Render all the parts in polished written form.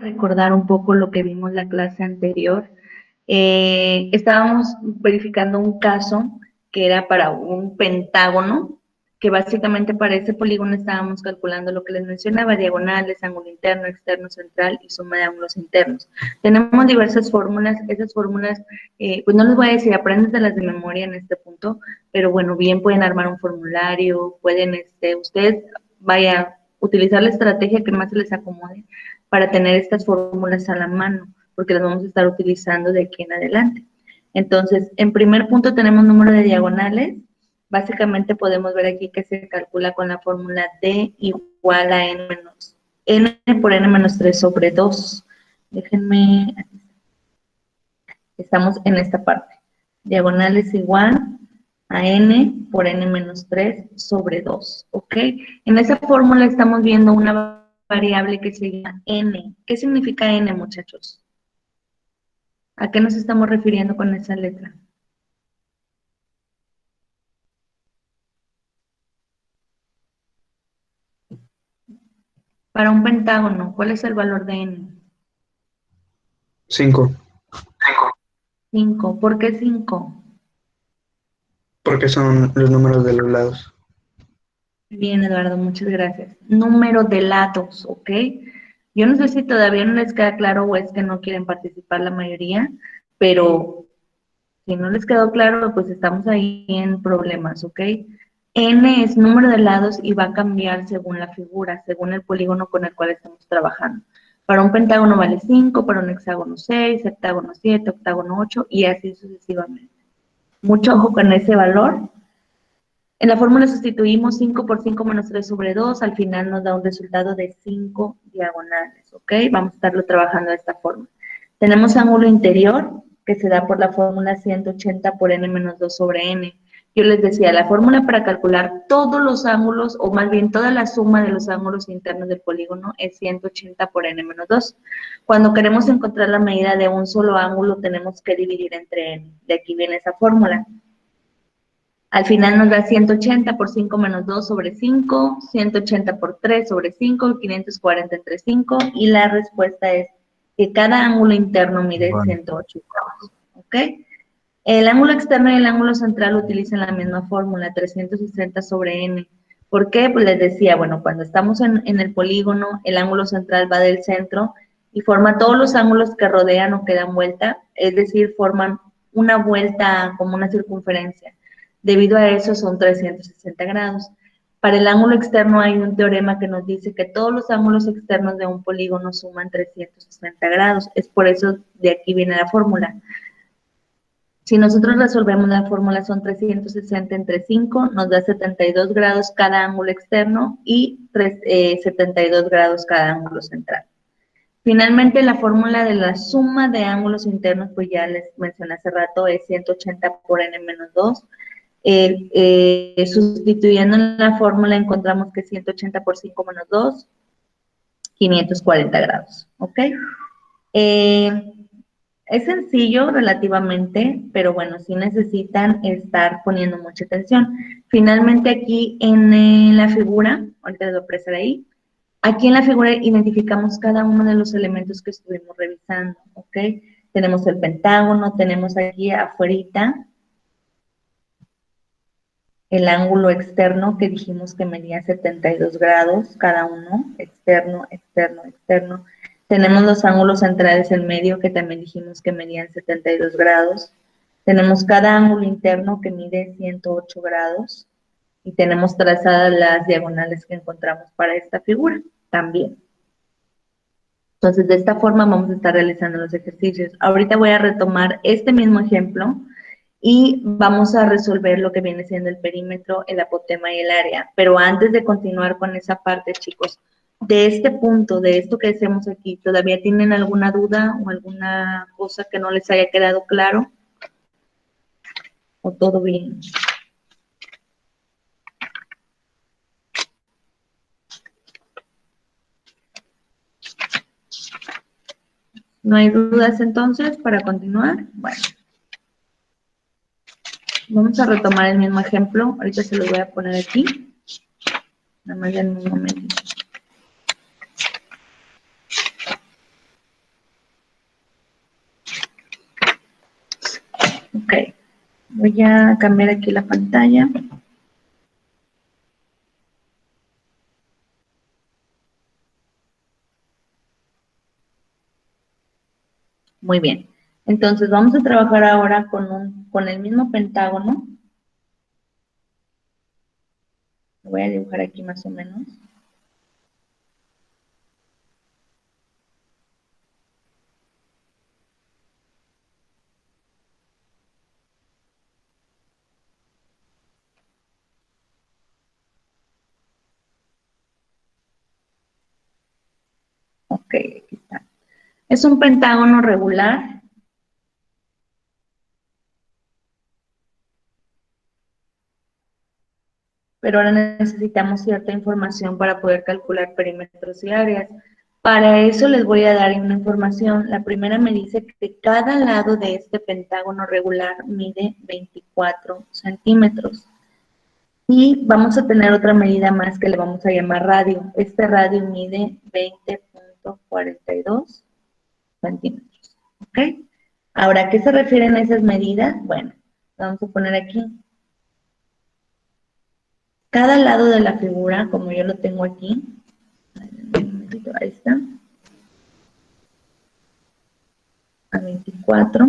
Recordar un poco lo que vimos la clase anterior. Estábamos verificando un caso que era para un pentágono, que básicamente para ese polígono estábamos calculando lo que les mencionaba, diagonales, ángulo interno, externo, central y suma de ángulos internos. Tenemos diversas fórmulas, esas fórmulas, pues no les voy a decir, apréndeselas de memoria en este punto, pero bueno, bien pueden armar un formulario, pueden, ustedes, vaya, utilizar la estrategia que más se les acomode para tener estas fórmulas a la mano, porque las vamos a estar utilizando de aquí en adelante. Entonces, en primer punto tenemos número de diagonales. Básicamente podemos ver aquí que se calcula con la fórmula D igual a n por n menos 3 sobre 2. Déjenme, estamos en esta parte. Diagonal es igual a n por n menos 3 sobre 2, ¿ok? En esa fórmula estamos viendo una variable que se llama n. ¿Qué significa n, muchachos? ¿A qué nos estamos refiriendo con esa letra? Para un pentágono, ¿cuál es el valor de n? 5, 5. ¿Por qué 5? porque son los números de los lados. Bien, Eduardo, muchas gracias. Número de lados, ¿ok? Yo no sé si todavía no les queda claro o es que no quieren participar la mayoría, pero si no les quedó claro, pues estamos ahí en problemas, ¿ok? N es número de lados y va a cambiar según la figura, según el polígono con el cual estamos trabajando. Para un pentágono vale 5, para un hexágono 6, heptágono 7, octágono 8 y así sucesivamente. Mucho ojo con ese valor. En la fórmula sustituimos 5 por 5 menos 3 sobre 2, al final nos da un resultado de 5 diagonales, ¿ok? Vamos a estarlo trabajando de esta forma. Tenemos ángulo interior, que se da por la fórmula 180 por n menos 2 sobre n. Yo les decía, la fórmula para calcular todos los ángulos, o más bien toda la suma de los ángulos internos del polígono es 180 por n menos 2. Cuando queremos encontrar la medida de un solo ángulo, tenemos que dividir entre n. De aquí viene esa fórmula. Al final nos da 180 por 5 menos 2 sobre 5, 180 por 3 sobre 5, 540 entre 5, y la respuesta es que cada ángulo interno mide 108 grados, ¿ok? El ángulo externo y el ángulo central utilizan la misma fórmula, 360 sobre n. ¿Por qué? Pues les decía, bueno, cuando estamos en el polígono, el ángulo central va del centro y forma todos los ángulos que rodean o que dan vuelta, es decir, forman una vuelta como una circunferencia. Debido a eso son 360 grados. Para el ángulo externo hay un teorema que nos dice que todos los ángulos externos de un polígono suman 360 grados. Es por eso de aquí viene la fórmula. Si nosotros resolvemos la fórmula, son 360 entre 5, nos da 72 grados cada ángulo externo y 72 grados cada ángulo central. Finalmente, la fórmula de la suma de ángulos internos, pues ya les mencioné hace rato, es 180 por n menos 2. Sustituyendo en la fórmula encontramos que 180 por 5 menos 2, 540 grados, ¿ok? Es sencillo relativamente, pero bueno, sí necesitan estar poniendo mucha atención. Finalmente aquí en la figura, ahorita les voy a aparecer ahí, aquí en la figura identificamos cada uno de los elementos que estuvimos revisando, ¿ok? Tenemos el pentágono, tenemos aquí afuerita el ángulo externo que dijimos que medía 72 grados cada uno, externo, externo, externo. Tenemos los ángulos centrales en medio que también dijimos que medían 72 grados. Tenemos cada ángulo interno que mide 108 grados y tenemos trazadas las diagonales que encontramos para esta figura también. Entonces, de esta forma vamos a estar realizando los ejercicios. Ahorita voy a retomar este mismo ejemplo y vamos a resolver lo que viene siendo el perímetro, el apotema y el área. Pero antes de continuar con esa parte, chicos, de este punto, de esto que hacemos aquí, ¿todavía tienen alguna duda o alguna cosa que no les haya quedado claro? ¿O todo bien? ¿No hay dudas entonces para continuar? Bueno. Vamos a retomar el mismo ejemplo. Ahorita se lo voy a poner aquí. Nada más en un momento. Ok, voy a cambiar aquí la pantalla. Muy bien. Entonces vamos a trabajar ahora con el mismo pentágono. Lo voy a dibujar aquí más o menos. Ok, aquí está. Es un pentágono regular. Pero ahora necesitamos cierta información para poder calcular perímetros y áreas. Para eso les voy a dar una información. La primera me dice que cada lado de este pentágono regular mide 24 centímetros. Y vamos a tener otra medida más que le vamos a llamar radio. Este radio mide 20.42 centímetros. ¿Ok? Ahora, ¿a qué se refieren esas medidas? Bueno, vamos a poner aquí. Cada lado de la figura, como yo lo tengo aquí, ahí está, a 24,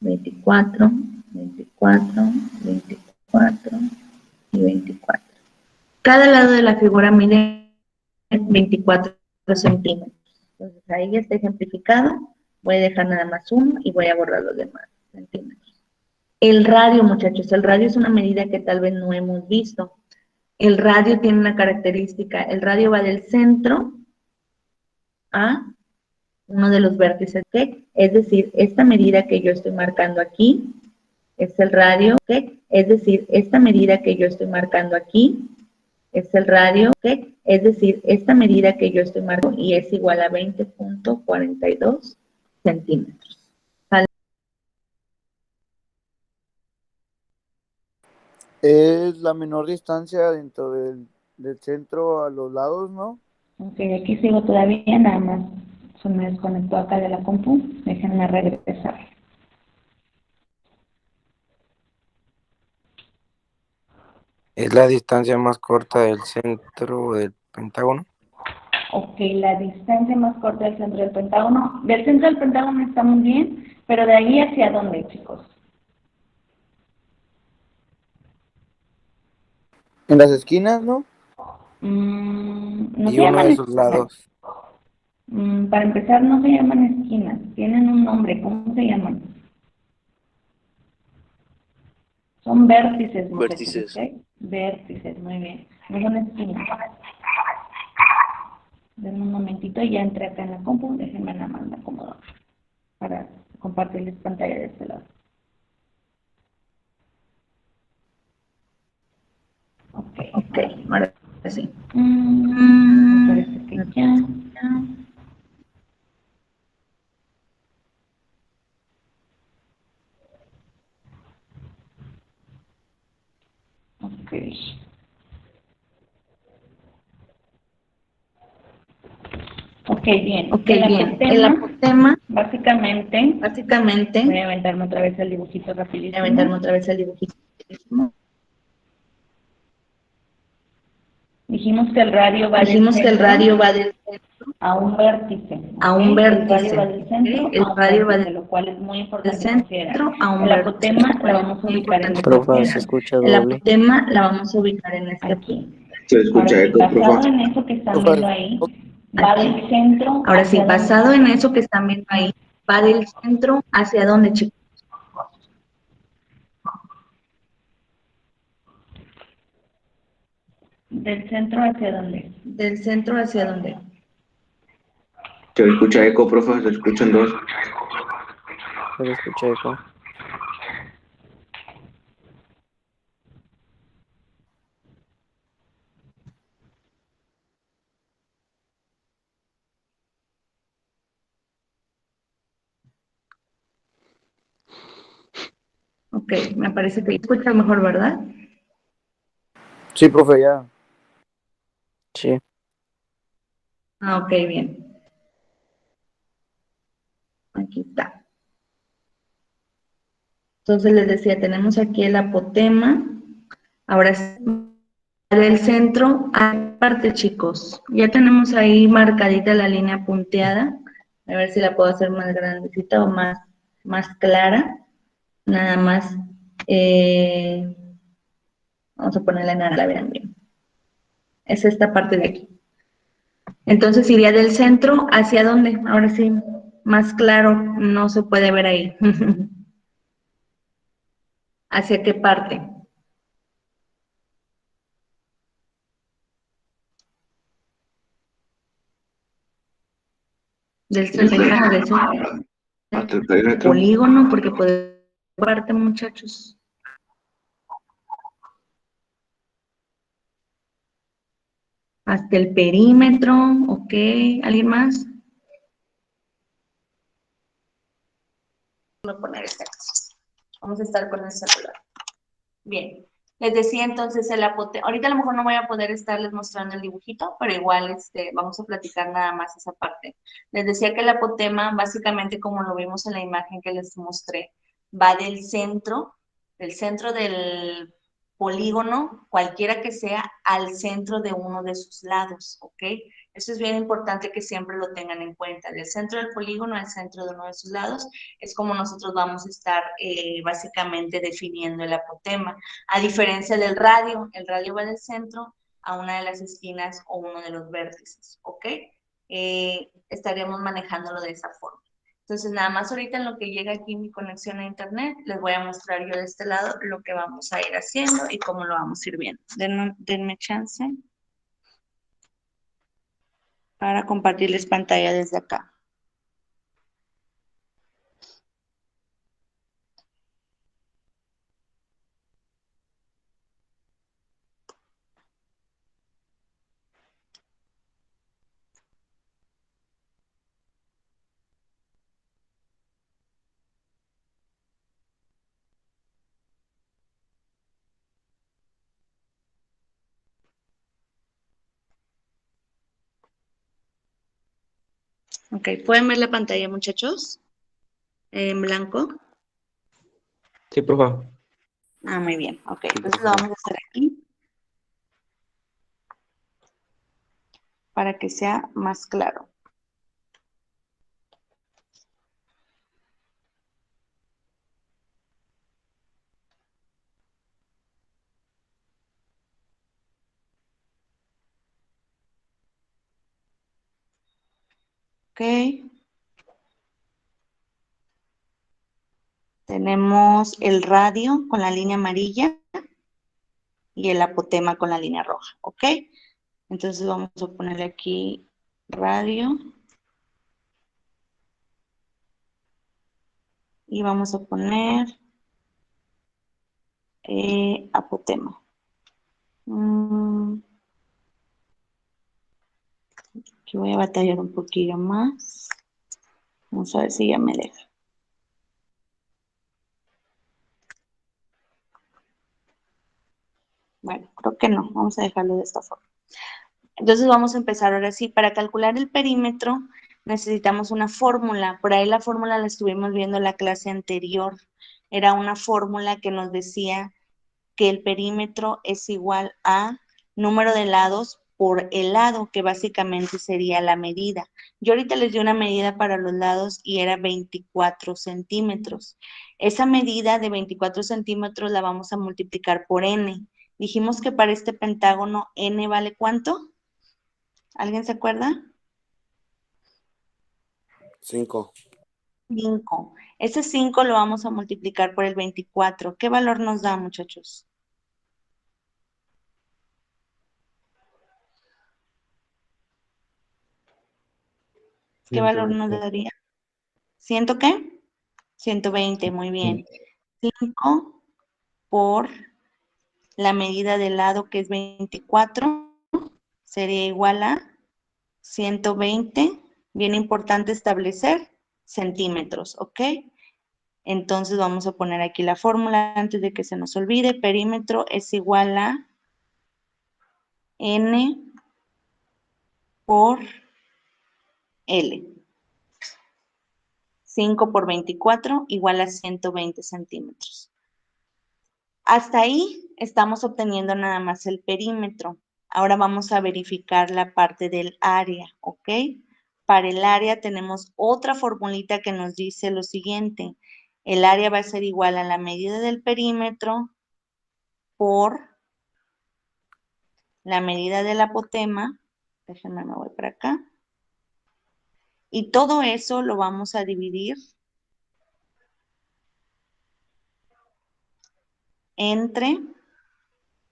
24, 24, 24 y 24. Cada lado de la figura mide 24 centímetros. Entonces ahí ya está ejemplificado. Voy a dejar nada más uno y voy a borrar los demás centímetros. El radio, muchachos, el radio es una medida que tal vez no hemos visto. El radio tiene una característica. El radio va del centro a uno de los vértices que, es decir, esta medida que yo estoy marcando aquí es el radio que, es decir, esta medida que yo estoy marcando aquí es el radio que, es decir, esta medida que yo estoy marcando y es igual a 20.42 centímetros. ¿Vale? Es la menor distancia dentro del centro a los lados, ¿no? Ok, aquí sigo todavía, nada más se me desconectó acá de la compu, déjenme regresar. Es la distancia más corta del centro del pentágono. Ok, la distancia más corta del centro del pentágono. Del centro del pentágono está muy bien, pero de ahí hacia dónde, chicos. En las esquinas, ¿no? No Y se uno llaman de sus esquinas. lados. Para empezar, no se llaman esquinas. Tienen un nombre. ¿Cómo se llaman? Son vértices, muchachos. Vértices. ¿Ok? Vértices, muy bien. No son esquinas. Denme un momentito, ya entré acá en la compu. Déjenme nada más me acomodo para compartirles pantalla de este lado. Ok, ahora sí. Me parece que ya. Ok. Ok, bien. Ok, bien. El apotema, Básicamente, básicamente, voy voy a aventarme otra vez el dibujito a rapidísimo. aventarme otra vez el dibujito. Dijimos que el radio va del Dijimos que el centro radio va del centro a un vértice. a ¿Ok? un El radio vértice. va del centro ¿Ok? El a un radio va vértice, lo cual es muy del importante considerar. centro a un El vértice. apotema la ¿Cuál es vamos a muy ubicar en importante este Profe, se punto. escucha El doble. apotema la vamos a ubicar en este punto. Aquí. Se Ahora escucha sí, eco, basado profe. en eso que están Profe, viendo ahí, va Aquí. del centro Ahora sí, hacia basado dónde. en eso que están viendo ahí, va del centro hacia dónde, chicos. Del centro hacia dónde. Del centro hacia dónde. Se escucha eco, profe, se escuchan dos. Se escucha eco. Ok, me parece que escucha mejor, ¿verdad? sí, profe, ya. Sí. Ah, ok, bien. Aquí está. Entonces les decía, tenemos aquí el apotema. Ahora del centro a parte, chicos. Ya tenemos ahí marcadita la línea punteada. A ver si la puedo hacer más grandecita o más clara. Nada más. Vamos a ponerla en naranja, la vean bien. Es esta parte de aquí. Entonces iría del centro hacia dónde. Ahora sí, más claro, no se puede ver ahí. ¿Hacia qué parte? Del centro, del centro. Hasta el perímetro. Polígono, porque puede parte, muchachos. Hasta el perímetro, ok. ¿Alguien más? Voy a poner este. Vamos a estar con el celular. Bien. Les decía entonces el apotema. Ahorita a lo mejor no voy a poder estarles mostrando el dibujito, pero igual vamos a platicar nada más esa parte. Les decía que el apotema, básicamente como lo vimos en la imagen que les mostré, va del centro del polígono, cualquiera que sea, al centro de uno de sus lados, ¿ok? Eso es bien importante que siempre lo tengan en cuenta. Del centro del polígono al centro de uno de sus lados es como nosotros vamos a estar básicamente definiendo el apotema. A diferencia del radio, el radio va del centro a una de las esquinas o uno de los vértices, ¿ok? Estaríamos manejándolo de esa forma. Entonces, nada más ahorita en lo que llega aquí mi conexión a internet, les voy a mostrar yo de este lado lo que vamos a ir haciendo y cómo lo vamos a ir viendo. Denme chance para compartirles pantalla desde acá. Ok, ¿pueden ver la pantalla, muchachos? En blanco. Sí, profe. Ah, muy bien. Ok, entonces lo vamos a hacer aquí para que sea más claro. Ok. Tenemos el radio con la línea amarilla y el apotema con la línea roja, ¿ok? Entonces vamos a ponerle aquí radio y vamos a poner apotema. Aquí voy a batallar un poquillo más. Vamos a ver si ya me deja. Bueno, creo que no. Vamos a dejarlo de esta forma. Entonces vamos a empezar ahora sí. Para calcular el perímetro necesitamos una fórmula. Por ahí la fórmula la estuvimos viendo en la clase anterior. Era una fórmula que nos decía que el perímetro es igual a número de lados por el lado, que básicamente sería la medida. Yo ahorita les di una medida para los lados y era 24 centímetros. Esa medida de 24 centímetros la vamos a multiplicar por n. Dijimos que para este pentágono n vale ¿cuánto? ¿Alguien se acuerda? 5. 5. Ese 5 lo vamos a multiplicar por el 24. ¿Qué valor nos da, muchachos? ¿Qué valor nos daría? ¿100 qué? 120, muy bien. 5 por la medida del lado que es 24 sería igual a 120. Bien importante establecer centímetros, ¿ok? Entonces vamos a poner aquí la fórmula antes de que se nos olvide. Perímetro es igual a n por L. 5 por 24 igual a 120 centímetros. Hasta ahí estamos obteniendo nada más el perímetro. Ahora vamos a verificar la parte del área, ¿ok? Para el área tenemos otra formulita que nos dice lo siguiente. El área va a ser igual a la medida del perímetro por la medida del apotema. Déjenme, me voy para acá. Y todo eso lo vamos a dividir entre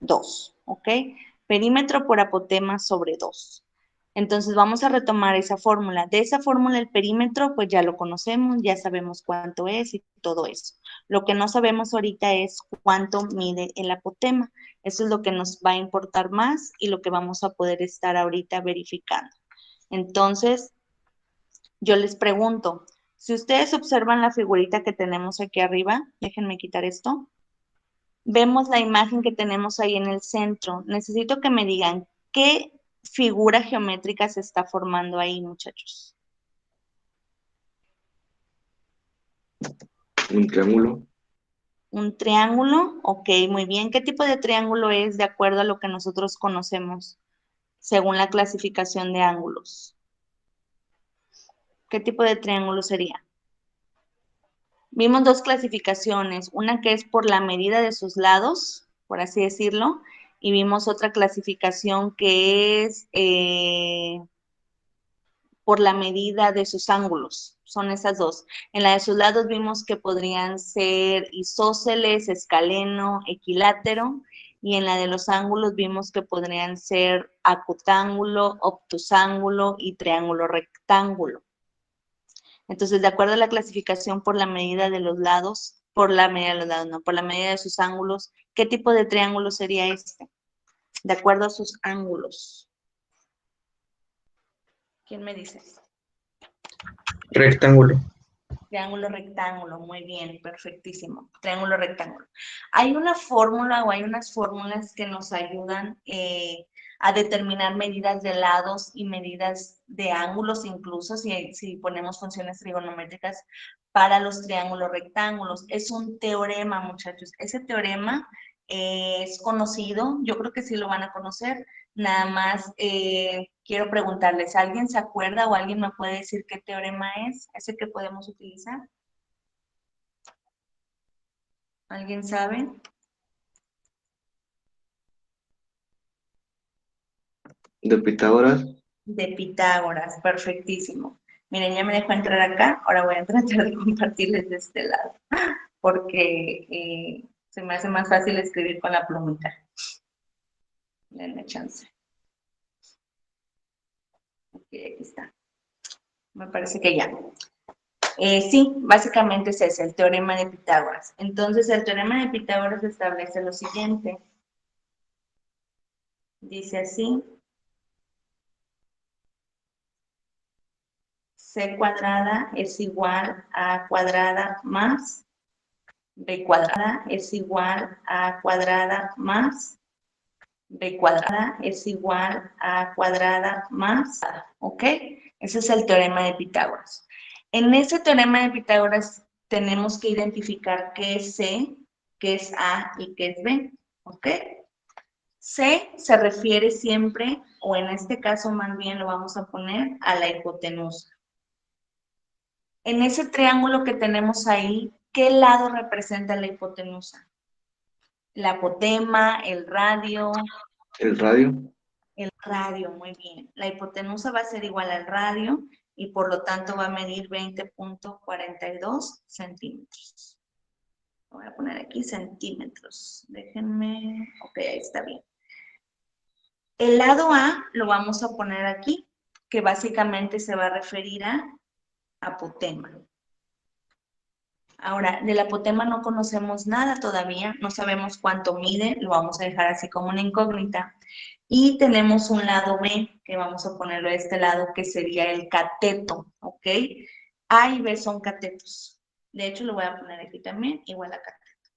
2, ¿ok? Perímetro por apotema sobre 2. Entonces vamos a retomar esa fórmula. De esa fórmula el perímetro pues ya lo conocemos, ya sabemos cuánto es y todo eso. Lo que no sabemos ahorita es cuánto mide el apotema. Eso es lo que nos va a importar más y lo que vamos a poder estar ahorita verificando. Entonces, yo les pregunto, si ustedes observan la figurita que tenemos aquí arriba, déjenme quitar esto. Vemos la imagen que tenemos ahí en el centro. Necesito que me digan qué figura geométrica se está formando ahí, muchachos. Un triángulo. Un triángulo, ok, muy bien. ¿Qué tipo de triángulo es de acuerdo a lo que nosotros conocemos según la clasificación de ángulos? ¿Qué tipo de triángulo sería? Vimos dos clasificaciones, una que es por la medida de sus lados, por así decirlo, y vimos otra clasificación que es por la medida de sus ángulos. Son esas dos. En la de sus lados vimos que podrían ser isósceles, escaleno, equilátero, y en la de los ángulos vimos que podrían ser acutángulo, obtusángulo y triángulo rectángulo. Entonces, de acuerdo a la clasificación por la medida de los lados, por la medida de los lados, no, por la medida de sus ángulos, ¿qué tipo de triángulo sería este? De acuerdo a sus ángulos. ¿Quién me dice? Rectángulo. Triángulo rectángulo, muy bien, perfectísimo. Triángulo rectángulo. Hay una fórmula o hay unas fórmulas que nos ayudan a determinar medidas de lados y medidas de ángulos, incluso si ponemos funciones trigonométricas para los triángulos rectángulos. Es un teorema, muchachos. Ese teorema es conocido, yo creo que sí lo van a conocer. Nada más quiero preguntarles, ¿alguien se acuerda o alguien me puede decir qué teorema es? ¿Ese que podemos utilizar? ¿Alguien sabe? De Pitágoras. De Pitágoras, perfectísimo. Miren, ya me dejó entrar acá, ahora voy a tratar de compartirles de este lado, porque se me hace más fácil escribir con la plumita. Denme chance. Ok, aquí está. Me parece que ya. Sí, básicamente es ese, el teorema de Pitágoras. Entonces, el teorema de Pitágoras establece lo siguiente. Dice así. C cuadrada es igual a A cuadrada más B cuadrada es igual a A cuadrada más B cuadrada es igual a A cuadrada más A, ¿ok? Ese es el teorema de Pitágoras. En ese teorema de Pitágoras tenemos que identificar qué es C, qué es A y qué es B, ¿ok? C se refiere siempre, o en este caso más bien lo vamos a poner, a la hipotenusa. En ese triángulo que tenemos ahí, ¿qué lado representa la hipotenusa? La apotema, el radio. El radio. El radio, muy bien. La hipotenusa va a ser igual al radio y por lo tanto va a medir 20.42 centímetros. Voy a poner aquí centímetros. Déjenme. Ok, ahí está bien. El lado A lo vamos a poner aquí, que básicamente se va a referir a apotema. Ahora, del apotema no conocemos nada todavía, no sabemos cuánto mide, lo vamos a dejar así como una incógnita. Y tenemos un lado B, que vamos a ponerlo a este lado, que sería el cateto, ¿ok? A y B son catetos. De hecho, lo voy a poner aquí también, igual a cateto.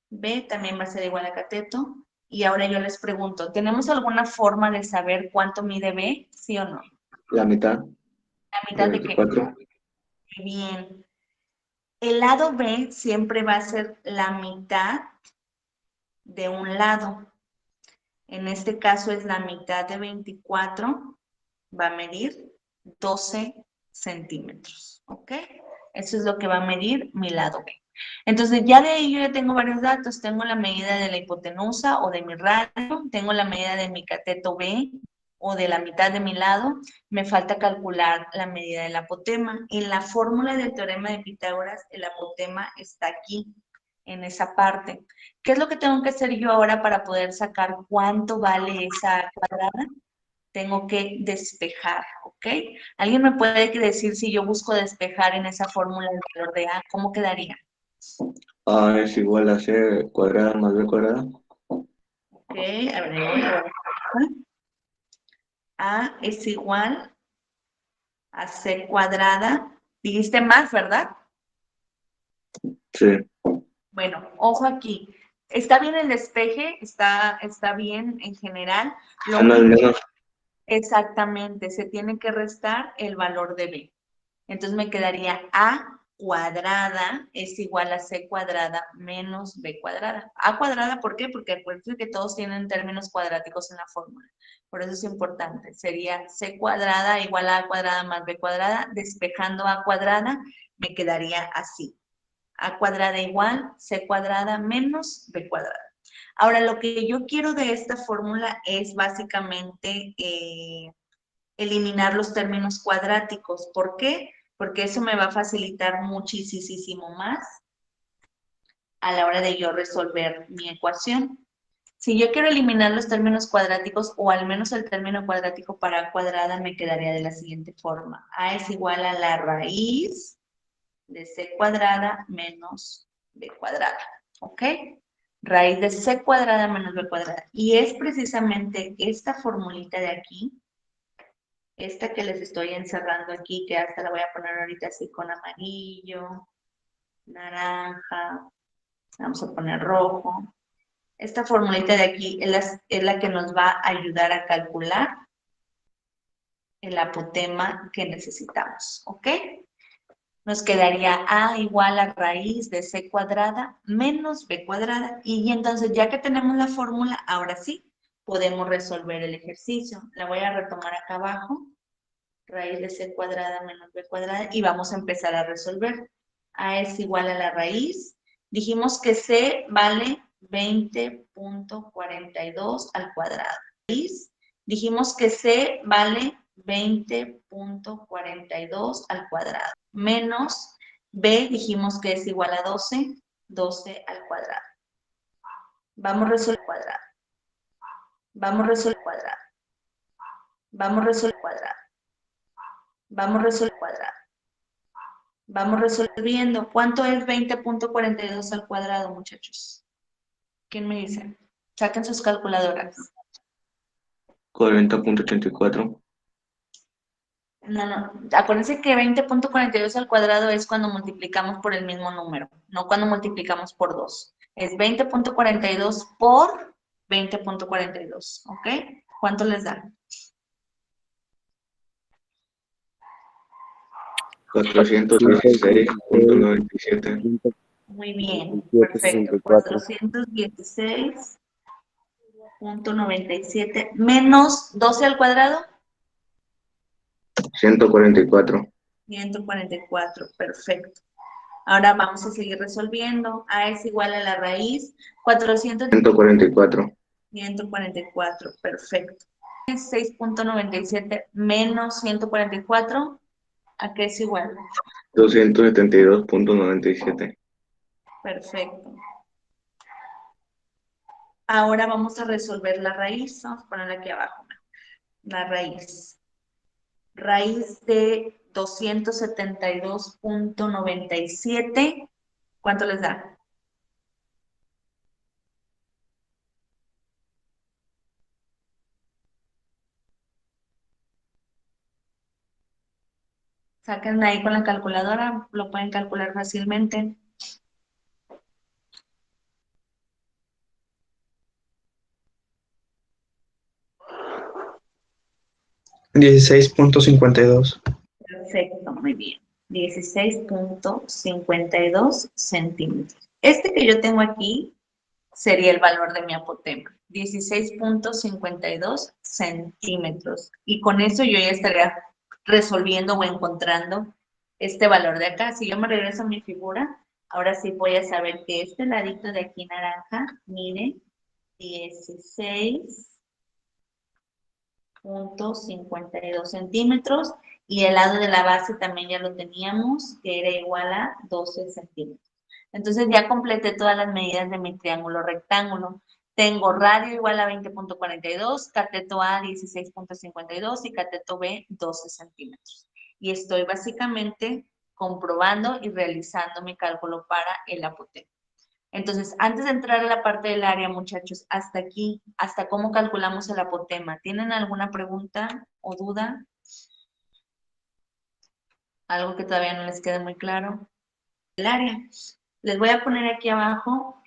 B también va a ser igual a cateto. Y ahora yo les pregunto, ¿tenemos alguna forma de saber cuánto mide B? ¿Sí o no? La mitad. ¿La mitad de qué? 24. Muy bien. El lado B siempre va a ser la mitad de un lado. En este caso es la mitad de 24, va a medir 12 centímetros, ¿ok? Eso es lo que va a medir mi lado B. Entonces, ya de ahí yo ya tengo varios datos. Tengo la medida de la hipotenusa o de mi radio, tengo la medida de mi cateto B o de la mitad de mi lado. Me falta calcular la medida del apotema. En la fórmula del teorema de Pitágoras, el apotema está aquí, en esa parte. ¿Qué es lo que tengo que hacer yo ahora para poder sacar cuánto vale esa cuadrada? Tengo que despejar, ¿ok? ¿Alguien me puede decir si yo busco despejar en esa fórmula el valor de A? ¿Cómo quedaría? A es igual a C cuadrada más B cuadrada. Ok, a ver, ahí voy. A es igual a C cuadrada. Dijiste más, ¿verdad? Sí. Bueno, ojo aquí. Está bien el despeje, está bien en general. Lo No es único, menos. exactamente, se tiene que restar el valor de B. Entonces me quedaría A cuadrada es igual a C cuadrada menos B cuadrada. A cuadrada, ¿por qué? Porque acuérdense que todos tienen términos cuadráticos en la fórmula. Por eso es importante. Sería C cuadrada igual a cuadrada más B cuadrada. Despejando A cuadrada, me quedaría así. A cuadrada igual C cuadrada menos B cuadrada. Ahora, lo que yo quiero de esta fórmula es básicamente eliminar los términos cuadráticos. ¿Por qué? Porque eso me va a facilitar muchísimo más a la hora de yo resolver mi ecuación. Si yo quiero eliminar los términos cuadráticos, o al menos el término cuadrático para cuadrada, me quedaría de la siguiente forma. A es igual a la raíz de C cuadrada menos B cuadrada. ¿Ok? Raíz de C cuadrada menos B cuadrada. Y es precisamente esta formulita de aquí, esta que les estoy encerrando aquí, que hasta la voy a poner ahorita así con amarillo, naranja, vamos a poner rojo. Esta formulita de aquí es la que nos va a ayudar a calcular el apotema que necesitamos, ¿ok? Nos quedaría A igual a raíz de C cuadrada menos B cuadrada. Y entonces, ya que tenemos la fórmula, ahora sí, podemos resolver el ejercicio. La voy a retomar acá abajo. Raíz de C cuadrada menos B cuadrada. Y vamos a empezar a resolver. A es igual a la raíz. Dijimos que C vale 20.42 al cuadrado. Dijimos que C vale 20.42 al cuadrado. Menos B dijimos que es igual a 12, 12 al cuadrado. Vamos a resolver el cuadrado. Vamos a resolver el cuadrado. Vamos a resolver el cuadrado. Vamos a resolver el cuadrado. Vamos resolviendo. ¿Cuánto es 20.42 al cuadrado, muchachos? ¿Quién me dice? Saquen sus calculadoras. 40.84. No. Acuérdense que 20.42 al cuadrado es cuando multiplicamos por el mismo número, no cuando multiplicamos por 2. Es 20.42 por 20.42, ¿ok? ¿Cuánto les da? 416.97. Muy bien, 67, perfecto. 64. 416.97 menos 12 al cuadrado. 144. 144, perfecto. Ahora vamos a seguir resolviendo. A es igual a la raíz. 144. 144, perfecto. 6.97 menos 144, ¿a qué es igual? 272.97. Perfecto. Ahora vamos a resolver la raíz. Vamos a ponerla aquí abajo. La raíz. Raíz de 272.97. ¿Cuánto les da? Saquen ahí con la calculadora, lo pueden calcular fácilmente. $16.52. Perfecto, muy bien. 16.52 centímetros. Este que yo tengo aquí sería el valor de mi apotema, 16.52 centímetros. Y con eso yo ya estaría resolviendo o encontrando este valor de acá. Si yo me regreso a mi figura, ahora sí voy a saber que este ladito de aquí naranja mide 16.52 centímetros y el lado de la base también ya lo teníamos, que era igual a 12 centímetros. Entonces ya completé todas las medidas de mi triángulo rectángulo. Tengo radio igual a 20.42, cateto A 16.52 y cateto B 12 centímetros. Y estoy básicamente comprobando y realizando mi cálculo para el apotema. Entonces, antes de entrar a la parte del área, muchachos, hasta aquí, hasta cómo calculamos el apotema. ¿Tienen alguna pregunta o duda? Algo que todavía no les quede muy claro. El área. Les voy a poner aquí abajo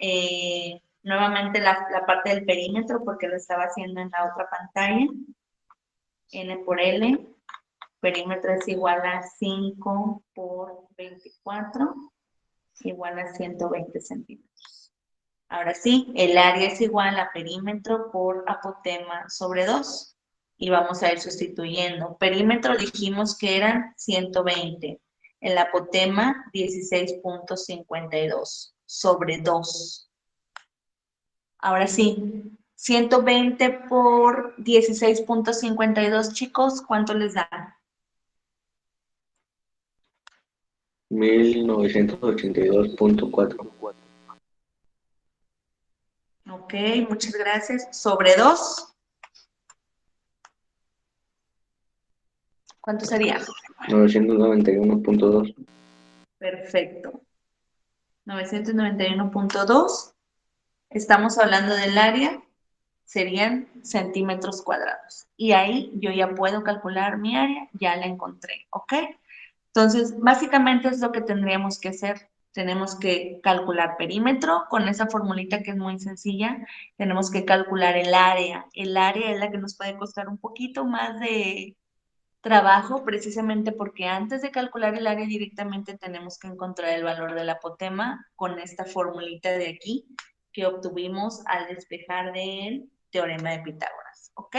nuevamente la parte del perímetro porque lo estaba haciendo en la otra pantalla. N por L. Perímetro es igual a 5 por 24, igual a 120 centímetros. Ahora sí, el área es igual a perímetro por apotema sobre 2. Y vamos a ir sustituyendo. Perímetro dijimos que eran 120. El apotema 16.52 sobre 2. Ahora sí, 120 por 16.52, chicos, ¿cuánto les da? 1982.4. Ok, muchas gracias. Sobre 2, ¿cuánto sería? 991.2. Perfecto. 991.2. Estamos hablando del área, serían centímetros cuadrados. Y ahí yo ya puedo calcular mi área, ya la encontré, ¿ok? Entonces, básicamente es lo que tendríamos que hacer. Tenemos que calcular perímetro con esa formulita que es muy sencilla. Tenemos que calcular el área. El área es la que nos puede costar un poquito más de trabajo, precisamente porque antes de calcular el área directamente tenemos que encontrar el valor del apotema con esta formulita de aquí que obtuvimos al despejar del teorema de Pitágoras. ¿Ok?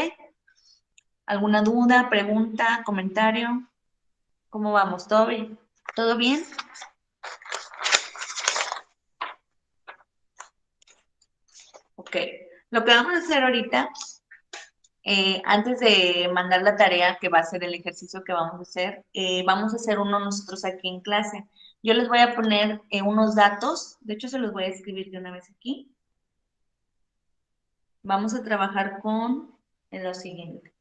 ¿Alguna duda, pregunta, comentario? ¿Cómo vamos? ¿Todo bien? ¿Todo bien? Ok. Lo que vamos a hacer ahorita, antes de mandar la tarea que va a ser el ejercicio que vamos a hacer uno nosotros aquí en clase. Yo les voy a poner unos datos, de hecho se los voy a escribir de una vez aquí. Vamos a trabajar con lo siguiente.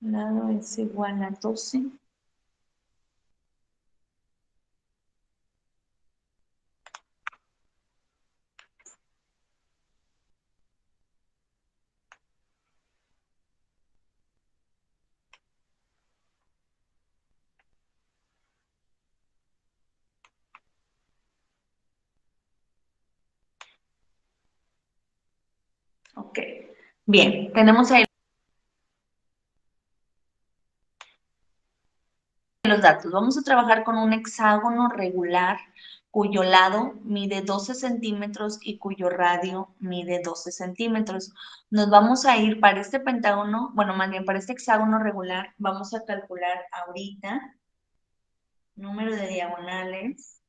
Lado es igual a 12. Ok. Bien, tenemos ahí los datos. Vamos a trabajar con un hexágono regular cuyo lado mide 12 centímetros y cuyo radio mide 12 centímetros. Nos vamos a ir para este pentágono, bueno, más bien para este hexágono regular, vamos a calcular ahorita número de diagonales.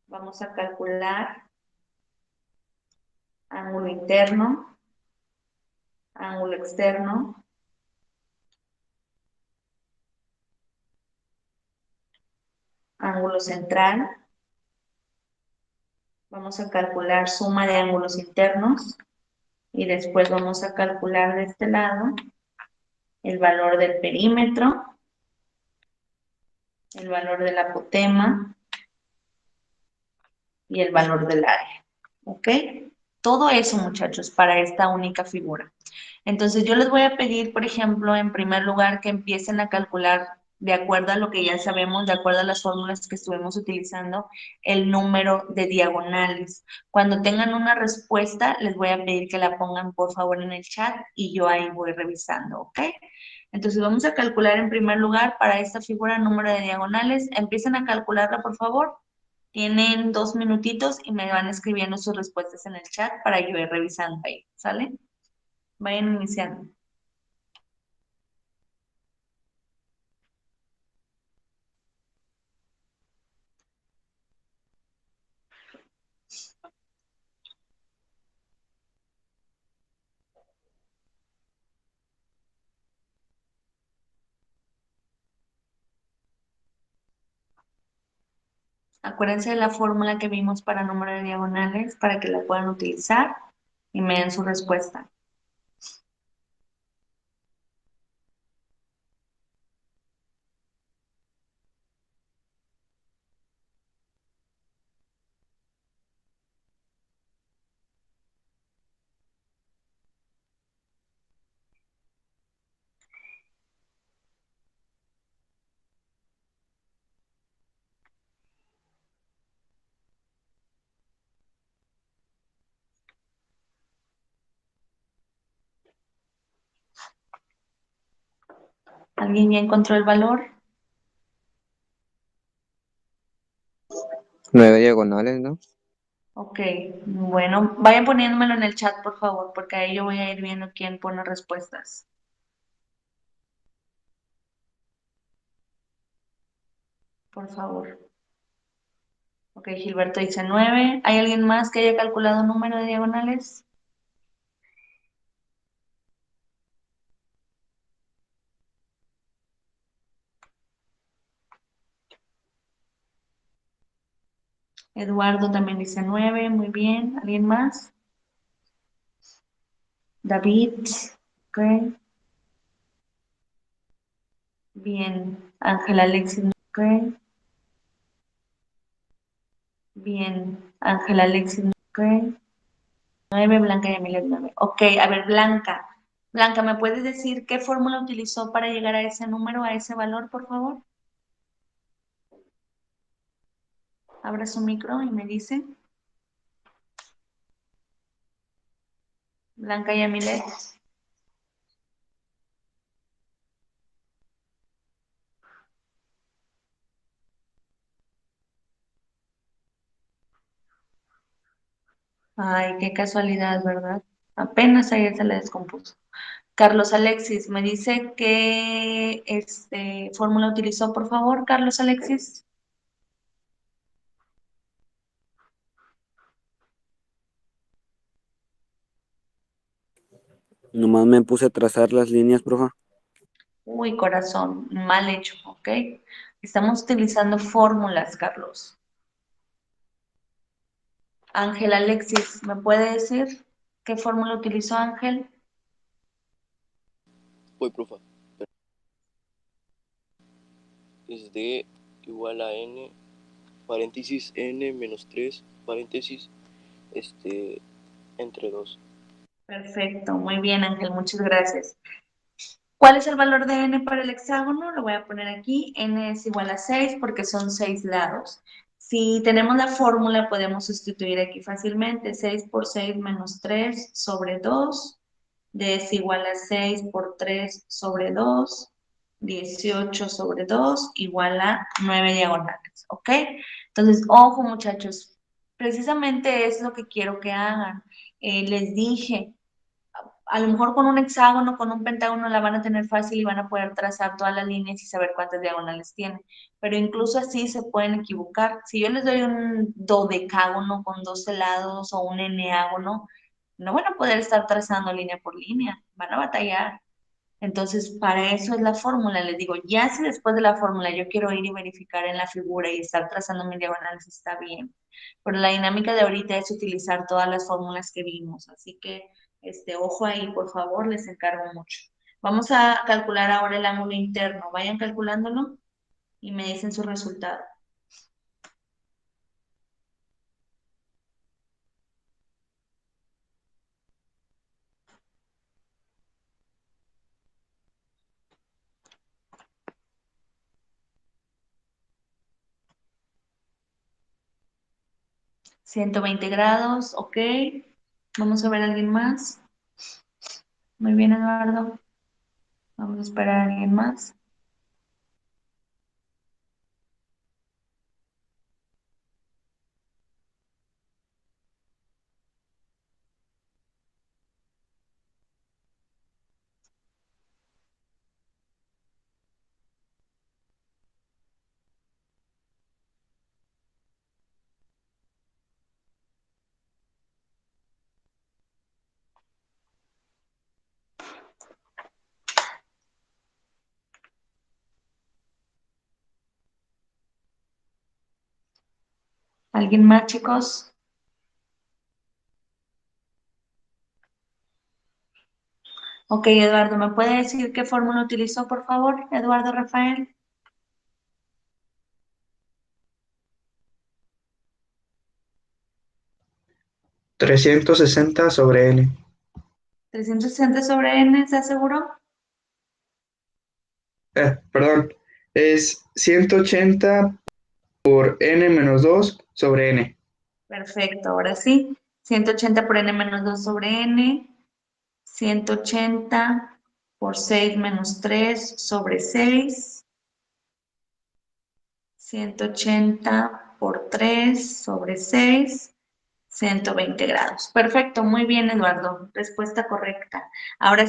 Vamos a calcular ángulo interno, ángulo externo, ángulo central. Vamos a calcular suma de ángulos internos y después vamos a calcular de este lado el valor del perímetro, el valor del apotema y el valor del área. ¿Ok? Todo eso, muchachos, para esta única figura. Entonces yo les voy a pedir, por ejemplo, en primer lugar, que empiecen a calcular de acuerdo a lo que ya sabemos, de acuerdo a las fórmulas que estuvimos utilizando, el número de diagonales. Cuando tengan una respuesta, les voy a pedir que la pongan por favor en el chat y yo ahí voy revisando, ¿ok? Entonces vamos a calcular en primer lugar para esta figura el número de diagonales. Empiecen a calcularla, por favor. Tienen 2 minutitos y me van escribiendo sus respuestas en el chat para yo ir revisando ahí, ¿sale? Vayan iniciando. Acuérdense de la fórmula que vimos para número de diagonales para que la puedan utilizar y me den su respuesta. ¿Alguien ya encontró el valor? 9 diagonales, ¿no? Ok, bueno, vayan poniéndomelo en el chat, por favor, porque ahí yo voy a ir viendo quién pone respuestas. Por favor. Ok, Gilberto dice 9. ¿Hay alguien más que haya calculado un número de diagonales? Eduardo también dice 9. Muy bien. ¿Alguien más? David. Ok. Bien. Ángela Alexis. Ok. Bien. Ángela Alexis. Ok. 9. Blanca y Emilia 9. Ok, a ver, Blanca. Blanca, ¿me puedes decir qué fórmula utilizó para llegar a ese número, a ese valor, por favor? Abra su micro y me dice. Blanca y Emilia. Ay, qué casualidad, ¿verdad? Apenas ayer se le descompuso. Carlos Alexis, me dice qué fórmula utilizó, por favor, Carlos Alexis. Nomás me puse a trazar las líneas, profa. Uy, corazón, mal hecho, ¿ok? Estamos utilizando fórmulas, Carlos. Ángel Alexis, ¿me puede decir qué fórmula utilizó Ángel? Voy, profa. Es D igual a N, paréntesis N menos 3, paréntesis, entre 2. Perfecto, muy bien, Ángel, muchas gracias. ¿Cuál es el valor de n para el hexágono? Lo voy a poner aquí. N es igual a 6 porque son 6 lados. Si tenemos la fórmula, podemos sustituir aquí fácilmente. 6 por 6 menos 3 sobre 2. D es igual a 6 por 3 sobre 2. 18 sobre 2 igual a 9 diagonales. ¿Ok? Entonces, ojo muchachos. Precisamente es lo que quiero que hagan. Les dije, a lo mejor con un hexágono, con un pentágono la van a tener fácil y van a poder trazar todas las líneas y saber cuántas diagonales tiene. Pero incluso así se pueden equivocar. Si yo les doy un dodecágono con 12 lados o un eneágono, no van a poder estar trazando línea por línea, van a batallar. Entonces, para eso es la fórmula. Les digo, ya si después de la fórmula yo quiero ir y verificar en la figura y estar trazando mis diagonales, está bien. Pero la dinámica de ahorita es utilizar todas las fórmulas que vimos. Así que, ojo ahí, por favor, les encargo mucho. Vamos a calcular ahora el ángulo interno. Vayan calculándolo y me dicen su resultado. 120 grados, ok. Vamos a ver a alguien más. Muy bien, Eduardo. Vamos a esperar a alguien más. ¿Alguien más, chicos? Ok, Eduardo, ¿me puede decir qué fórmula utilizó, por favor, Eduardo Rafael? ¿360 sobre n? 360 sobre n, ¿se aseguró? Perdón, es 180 por n menos 2 sobre n. Perfecto, ahora sí. 180 por n menos 2 sobre n. 180 por 6 menos 3 sobre 6. 180 por 3 sobre 6. 120 grados. Perfecto, muy bien, Eduardo. Respuesta correcta. Ahora